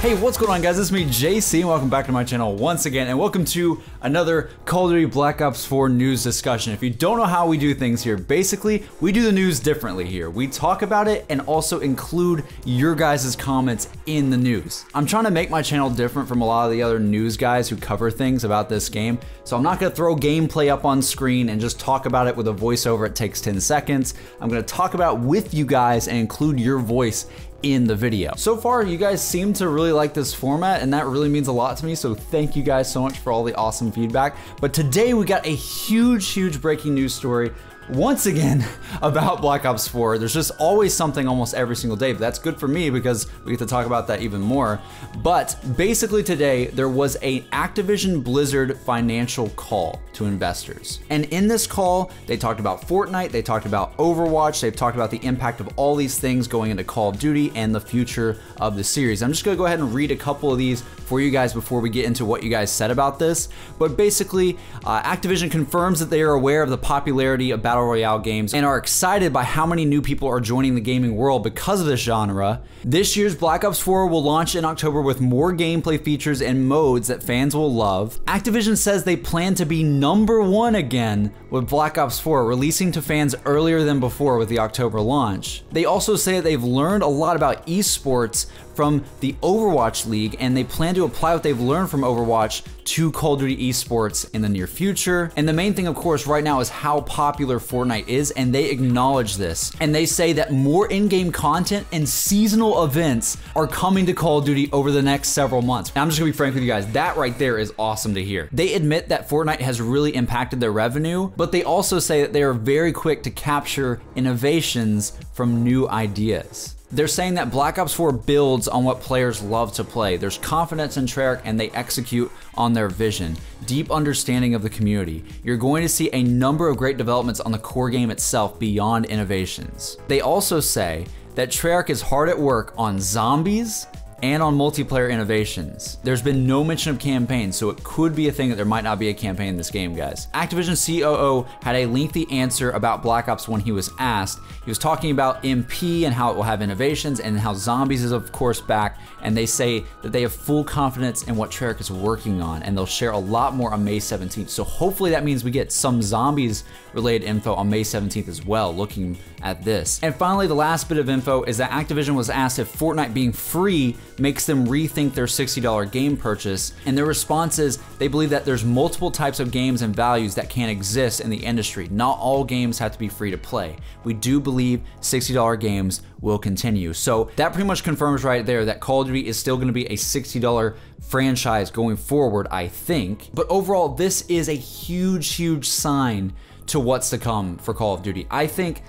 Hey, what's going on, guys? It's me, JC, and welcome back to my channel once again, and welcome to another Call of Duty Black Ops 4 news discussion. If you don't know how we do things here, basically, we do the news differently here. We talk about it and also include your guys' comments in the news. I'm trying to make my channel different from a lot of the other news guys who cover things about this game, so I'm not gonna throw gameplay up on screen and just talk about it with a voiceover. It takes 10 seconds. I'm gonna talk about it with you guys and include your voice in the video. So far, you guys seem to really like this format, and that really means a lot to me, so thank you guys so much for all the awesome feedback. But today we got a huge breaking news story once again about Black Ops 4. There's just always something almost every single day, but that's good for me because we get to talk about that even more. But basically today, there was an Activision Blizzard financial call to investors. And in this call, they talked about Fortnite, they talked about Overwatch, they've talked about the impact of all these things going into Call of Duty and the future of the series. I'm just gonna go ahead and read a couple of these for you guys before we get into what you guys said about this. But basically, Activision confirms that they are aware of the popularity of Battle Royale games and are excited by how many new people are joining the gaming world because of this genre. This year's Black Ops 4 will launch in October with more gameplay features and modes that fans will love. Activision says they plan to be #1 again with Black Ops 4, releasing to fans earlier than before with the October launch. They also say that they've learned a lot about esports from the Overwatch League, and they plan to apply what they've learned from Overwatch to Call of Duty esports in the near future. And the main thing, of course, right now is how popular Fortnite is, and they acknowledge this. And they say that more in-game content and seasonal events are coming to Call of Duty over the next several months. And I'm just gonna be frank with you guys, that right there is awesome to hear. They admit that Fortnite has really impacted their revenue, but they also say that they are very quick to capture innovations from new ideas. They're saying that Black Ops 4 builds on what players love to play. There's confidence in Treyarch and they execute on their vision. Deep understanding of the community. You're going to see a number of great developments on the core game itself beyond innovations. They also say that Treyarch is hard at work on zombies and on multiplayer innovations. There's been no mention of campaigns, so it could be a thing that there might not be a campaign in this game, guys. Activision COO had a lengthy answer about Black Ops when he was asked. He was talking about MP and how it will have innovations and how zombies is of course back, and they say that they have full confidence in what Treyarch is working on, and they'll share a lot more on May 17th. So hopefully that means we get some zombies related info on May 17th as well, looking at this. And finally, the last bit of info is that Activision was asked if Fortnite being free makes them rethink their $60 game purchase, and their response is they believe that there's multiple types of games and values that can exist in the industry. Not all games have to be free to play. We do believe $60 games will continue. So that pretty much confirms right there that Call of Duty is still gonna be a $60 franchise going forward, I think. But overall, this is a huge sign to what's to come for Call of Duty. I think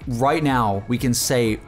right now we can say,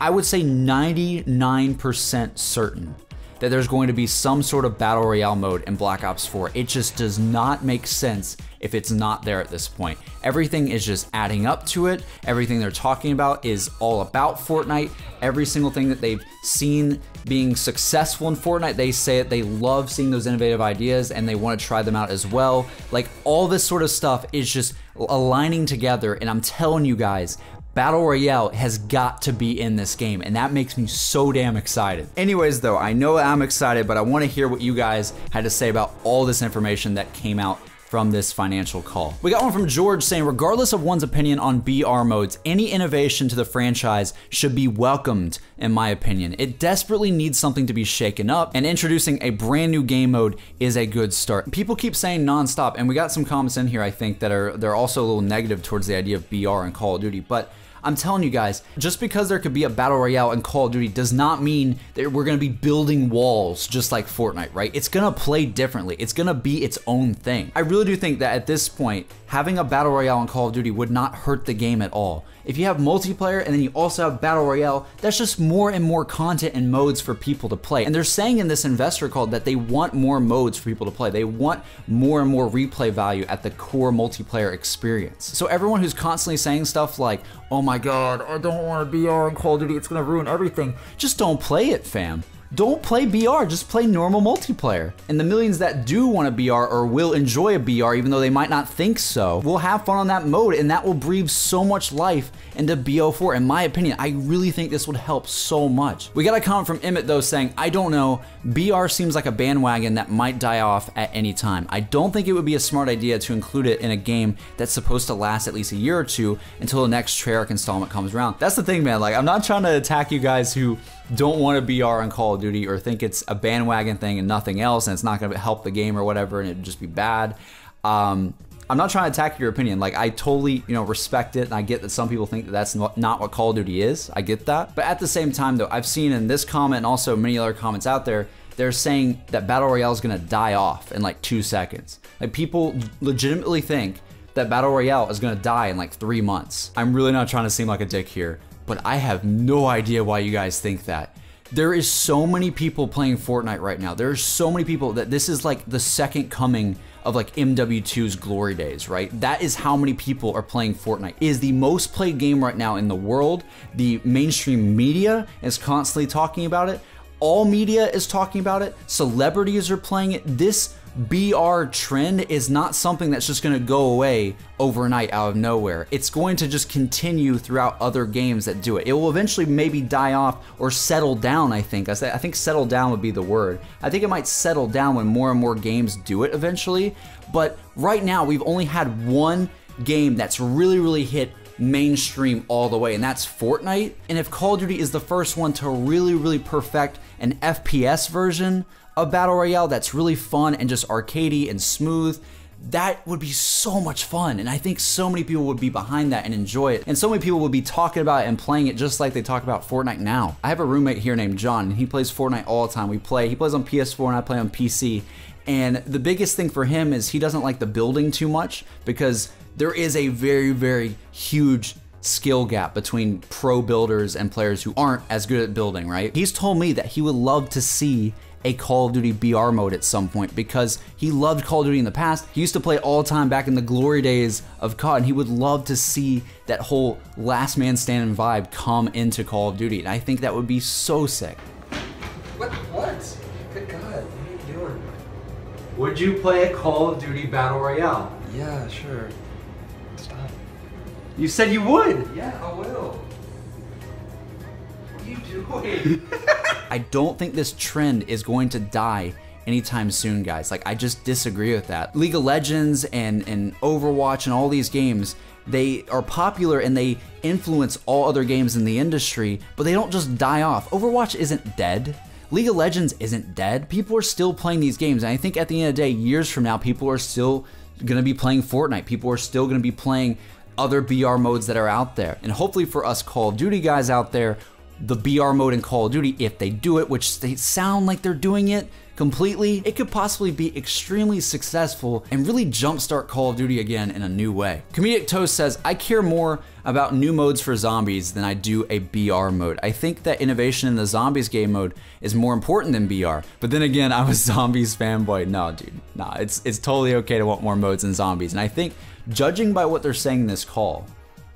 I would say 99% certain that there's going to be some sort of Battle Royale mode in Black Ops 4. It just does not make sense if it's not there at this point. Everything is just adding up to it. Everything they're talking about is all about Fortnite. Every single thing that they've seen being successful in Fortnite, they say that they love seeing those innovative ideas and they want to try them out as well. Like, all this sort of stuff is just aligning together, and I'm telling you guys, Battle Royale has got to be in this game, and that makes me so damn excited. Anyways though, I know I'm excited, but I want to hear what you guys had to say about all this information that came out from this financial call. We got one from George saying, regardless of one's opinion on BR modes, any innovation to the franchise should be welcomed, in my opinion. It desperately needs something to be shaken up, and introducing a brand new game mode is a good start. People keep saying nonstop, and we got some comments in here, I think, that they're also a little negative towards the idea of BR and Call of Duty, but I'm telling you guys, just because there could be a Battle Royale in Call of Duty does not mean that we're gonna be building walls just like Fortnite, right? It's gonna play differently. It's gonna be its own thing. I really do think that at this point, having a Battle Royale in Call of Duty would not hurt the game at all. If you have multiplayer and then you also have Battle Royale, that's just more and more content and modes for people to play. And they're saying in this investor call that they want more modes for people to play. They want more and more replay value at the core multiplayer experience. So everyone who's constantly saying stuff like, oh my god, I don't want to BR in Call of Duty, it's gonna ruin everything, just don't play it, fam. Don't play BR, just play normal multiplayer. And the millions that do want a BR or will enjoy a BR, even though they might not think so, will have fun on that mode, and that will breathe so much life into BO4. In my opinion, I really think this would help so much. We got a comment from Emmett though saying, I don't know, BR seems like a bandwagon that might die off at any time. I don't think it would be a smart idea to include it in a game that's supposed to last at least a year or two until the next Treyarch installment comes around. That's the thing, man. Like, I'm not trying to attack you guys who don't want to BR on Call of Duty or think it's a bandwagon thing and nothing else and it's not going to help the game or whatever and it'd just be bad. I'm not trying to attack your opinion. Like, I totally, respect it, and I get that some people think that that's not what Call of Duty is. I get that. But at the same time, though, I've seen in this comment and also many other comments out there, they're saying that Battle Royale is going to die off in like 2 seconds. Like, people legitimately think that Battle Royale is going to die in like 3 months. I'm really not trying to seem like a dick here, but I have no idea why you guys think that. There is so many people playing Fortnite right now. There are so many people that this is like the second coming of like MW2's glory days, right? That is how many people are playing Fortnite. It is the most played game right now in the world. The mainstream media is constantly talking about it. All media is talking about it. Celebrities are playing it. This BR trend is not something that's just gonna go away overnight out of nowhere. It's going to just continue throughout other games that do it. It will eventually maybe die off or settle down, I think. I think settle down would be the word. I think it might settle down when more and more games do it eventually. But right now, we've only had one game that's really hit mainstream all the way, and that's Fortnite. And if Call of Duty is the first one to really perfect an FPS version of Battle Royale that's really fun and just arcadey and smooth, that would be so much fun. And I think so many people would be behind that and enjoy it. And so many people would be talking about it and playing it just like they talk about Fortnite now. I have a roommate here named John, and he plays Fortnite all the time. He plays on PS4 and I play on PC. And the biggest thing for him is he doesn't like the building too much because there is a very huge skill gap between pro builders and players who aren't as good at building, right? He's told me that he would love to see a Call of Duty BR mode at some point because he loved Call of Duty in the past. He used to play all the time back in the glory days of COD, and he would love to see that whole last man standing vibe come into Call of Duty, and I think that would be so sick. What? Good God, what are you doing? Would you play a Call of Duty Battle Royale? Yeah, sure. Stop. You said you would! Yeah, I will. What are you doing? I don't think this trend is going to die anytime soon, guys. Like, I just disagree with that. League of Legends and Overwatch and all these games, they are popular and they influence all other games in the industry, but they don't just die off. Overwatch isn't dead. League of Legends isn't dead. People are still playing these games, and I think at the end of the day, years from now, people are still gonna be playing Fortnite. People are still gonna be playing other BR modes that are out there. And hopefully for us Call of Duty guys out there, the BR mode in Call of Duty, if they do it, which they sound like they're doing it completely, it could possibly be extremely successful and really jumpstart Call of Duty again in a new way. Comedic Toast says, I care more about new modes for zombies than I do a BR mode. I think that innovation in the zombies game mode is more important than BR. But then again, I'm a zombies fanboy. No, dude, no, it's totally okay to want more modes in zombies. And I think, judging by what they're saying in this call,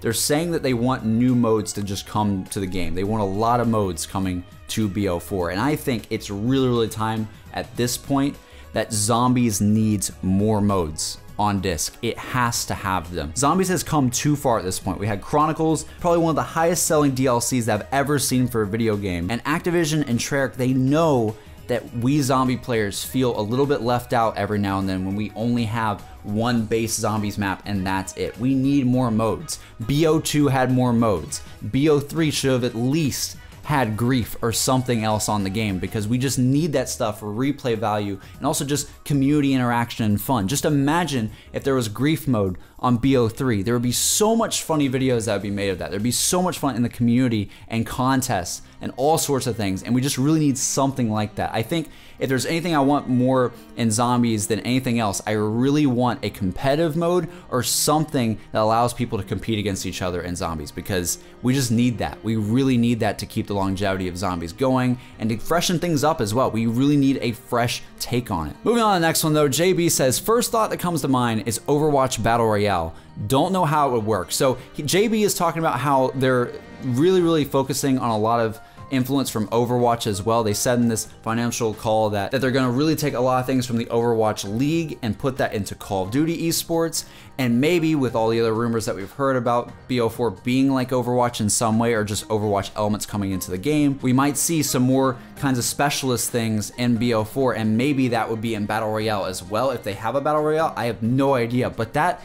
they're saying that they want new modes to just come to the game. They want a lot of modes coming to BO4. And I think it's really time at this point that Zombies needs more modes on disc. It has to have them. Zombies has come too far at this point. We had Chronicles, probably one of the highest selling DLCs that I've ever seen for a video game. And Activision and Treyarch, they know that we zombie players feel a little bit left out every now and then when we only have one base zombies map and that's it. We need more modes. BO2 had more modes. BO3 should have at least had grief or something else on the game because we just need that stuff for replay value and also just community interaction and fun. Just imagine if there was grief mode on BO3. There would be so much funny videos that would be made of that. There'd be so much fun in the community and contests and all sorts of things, and we just really need something like that. I think if there's anything I want more in zombies than anything else, I really want a competitive mode or something that allows people to compete against each other in zombies because we just need that. We really need that to keep the longevity of zombies going and to freshen things up as well. We really need a fresh take on it. Moving on to the next one though, JB says, first thought that comes to mind is Overwatch Battle Royale. Don't know how it would work. So JB is talking about how they're really focusing on a lot of influence from Overwatch as well. They said in this financial call that they're gonna really take a lot of things from the Overwatch League and put that into Call of Duty esports, and maybe with all the other rumors that we've heard about BO4 being like Overwatch in some way, or just Overwatch elements coming into the game, we might see some more kinds of specialist things in BO4, and maybe that would be in Battle Royale as well. If they have a Battle Royale, I have no idea, but that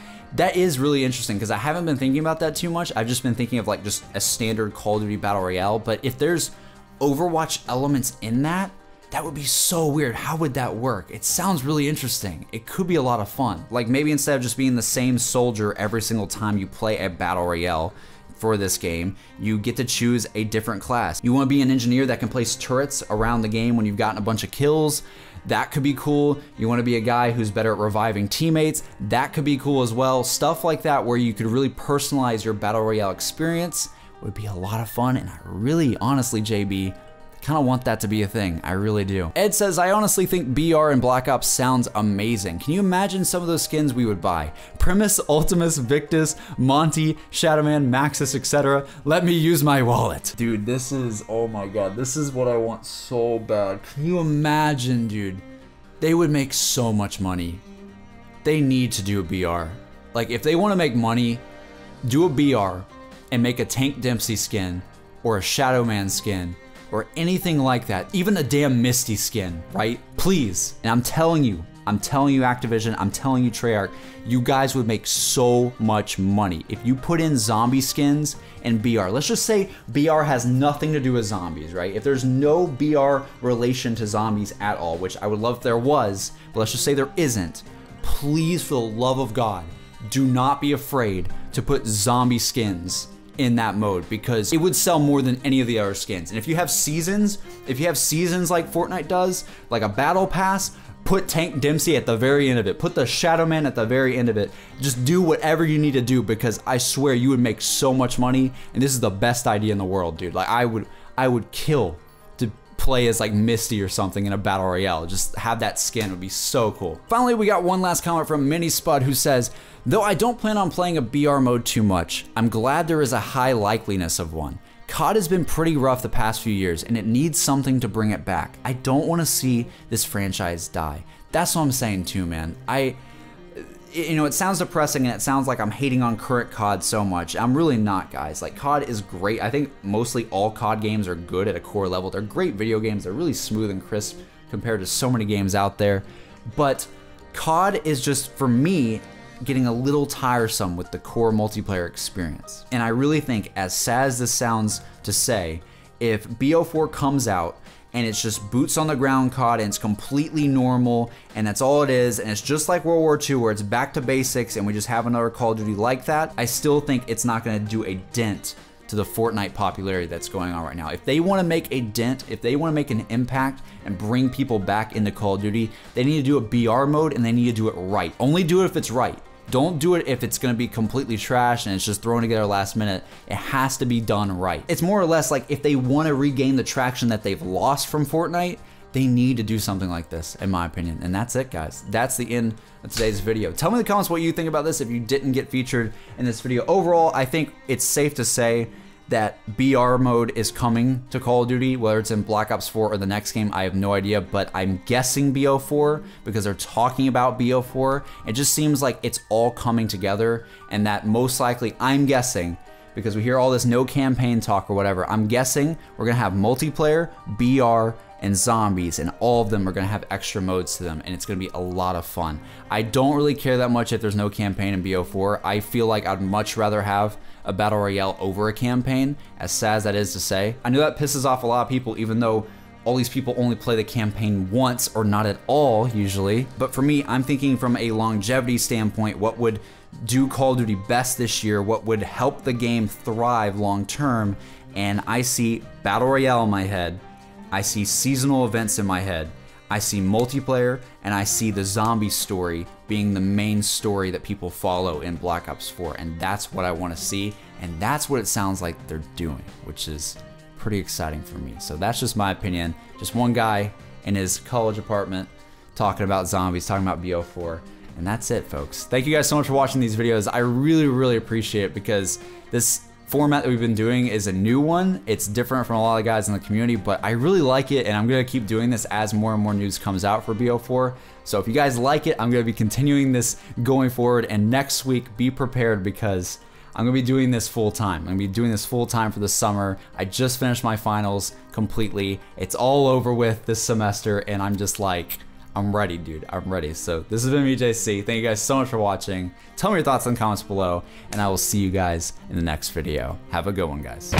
is really interesting because I haven't been thinking about that too much. I've just been thinking of like just a standard Call of Duty Battle Royale, but if there's Overwatch elements in that, that would be so weird. How would that work? It sounds really interesting. It could be a lot of fun. Like maybe instead of just being the same soldier every single time you play a Battle Royale for this game, you get to choose a different class. You want to be an engineer that can place turrets around the game when you've gotten a bunch of kills. That could be cool. You want to be a guy who's better at reviving teammates. That could be cool as well. Stuff like that where you could really personalize your Battle Royale experience would be a lot of fun, and I really, honestly, JB, kind of want that to be a thing. I really do. Ed says, I honestly think BR and Black Ops sounds amazing. Can you imagine some of those skins we would buy? Primus, Ultimus, Victus, Monty, Shadowman, Maxis, etc. Let me use my wallet. Dude, this is, oh my god, this is what I want so bad. Can you imagine, dude? They would make so much money. They need to do a BR. Like, if they want to make money, do a BR and make a Tank Dempsey skin or a Shadowman skin or anything like that, even a damn Misty skin, right? Please. And I'm telling you Activision, I'm telling you Treyarch, you guys would make so much money if you put in zombie skins and BR. Let's just say BR has nothing to do with zombies, right? If there's no BR relation to zombies at all, which I would love if there was, but let's just say there isn't, please, for the love of God, do not be afraid to put zombie skins in that mode, because it would sell more than any of the other skins. And if you have seasons like Fortnite does, like a battle pass, put Tank Dempsey at the very end of it, put the Shadowman at the very end of it. Just do whatever you need to do, because I swear you would make so much money, and this is the best idea in the world, dude. Like I would kill to play as like Misty or something in a Battle Royale. Just have that skin, would be so cool. Finally, we got one last comment from Mini Spud, who says, though I don't plan on playing a BR mode too much, I'm glad there is a high likeliness of one. COD has been pretty rough the past few years, and it needs something to bring it back. I don't want to see this franchise die. That's what I'm saying too, man. You know, it sounds depressing and it sounds like I'm hating on current COD so much. I'm really not, guys. Like, COD is great. I think mostly all COD games are good at a core level. They're great video games. They're really smooth and crisp compared to so many games out there. But COD is just, for me, getting a little tiresome with the core multiplayer experience. And I really think, as sad as this sounds to say, if BO4 comes out and it's just boots on the ground COD and it's completely normal and that's all it is, and it's just like World War II where it's back to basics and we just have another Call of Duty like that, I still think it's not gonna do a dent to the Fortnite popularity that's going on right now. If they want to make a dent, if they want to make an impact and bring people back into Call of Duty, they need to do a BR mode, and they need to do it right. Only do it if it's right. Don't do it if it's going to be completely trash and it's just thrown together last minute. It has to be done right. It's more or less like if they want to regain the traction that they've lost from Fortnite, they need to do something like this, in my opinion. And that's it, guys. That's the end of today's video. Tell me in the comments what you think about this if you didn't get featured in this video. Overall, I think it's safe to say that BR mode is coming to Call of Duty, whether it's in Black Ops 4 or the next game, I have no idea, but I'm guessing BO4 because they're talking about BO4. It just seems like it's all coming together, and that most likely, I'm guessing, because we hear all this no campaign talk or whatever, I'm guessing we're gonna have multiplayer, BR, and zombies, and all of them are gonna have extra modes to them, and it's gonna be a lot of fun. I don't really care that much if there's no campaign in BO4. I feel like I'd much rather have a Battle Royale over a campaign, as sad as that is to say. I know that pisses off a lot of people, even though all these people only play the campaign once or not at all usually. But for me, I'm thinking from a longevity standpoint, what would do Call of Duty best this year, what would help the game thrive long term, and I see Battle Royale in my head, I see seasonal events in my head, I see multiplayer, and I see the zombie story being the main story that people follow in Black Ops 4, and that's what I want to see, and that's what it sounds like they're doing, which is pretty exciting for me. So that's just my opinion. Just one guy in his college apartment talking about zombies, talking about BO4, and that's it, folks. Thank you guys so much for watching these videos. I really, really appreciate it, because this format that we've been doing is a new one. It's different from a lot of guys in the community, but I really like it, and I'm gonna keep doing this as more and more news comes out for BO4. So if you guys like it, I'm gonna be continuing this going forward, and next week, be prepared because I'm gonna be doing this full time. I'm gonna be doing this full time for the summer. I just finished my finals completely. It's all over with this semester, and I'm just like, I'm ready, dude. I'm ready. So this has been me, JC. Thank you guys so much for watching. Tell me your thoughts in the comments below, and I will see you guys in the next video. Have a good one, guys.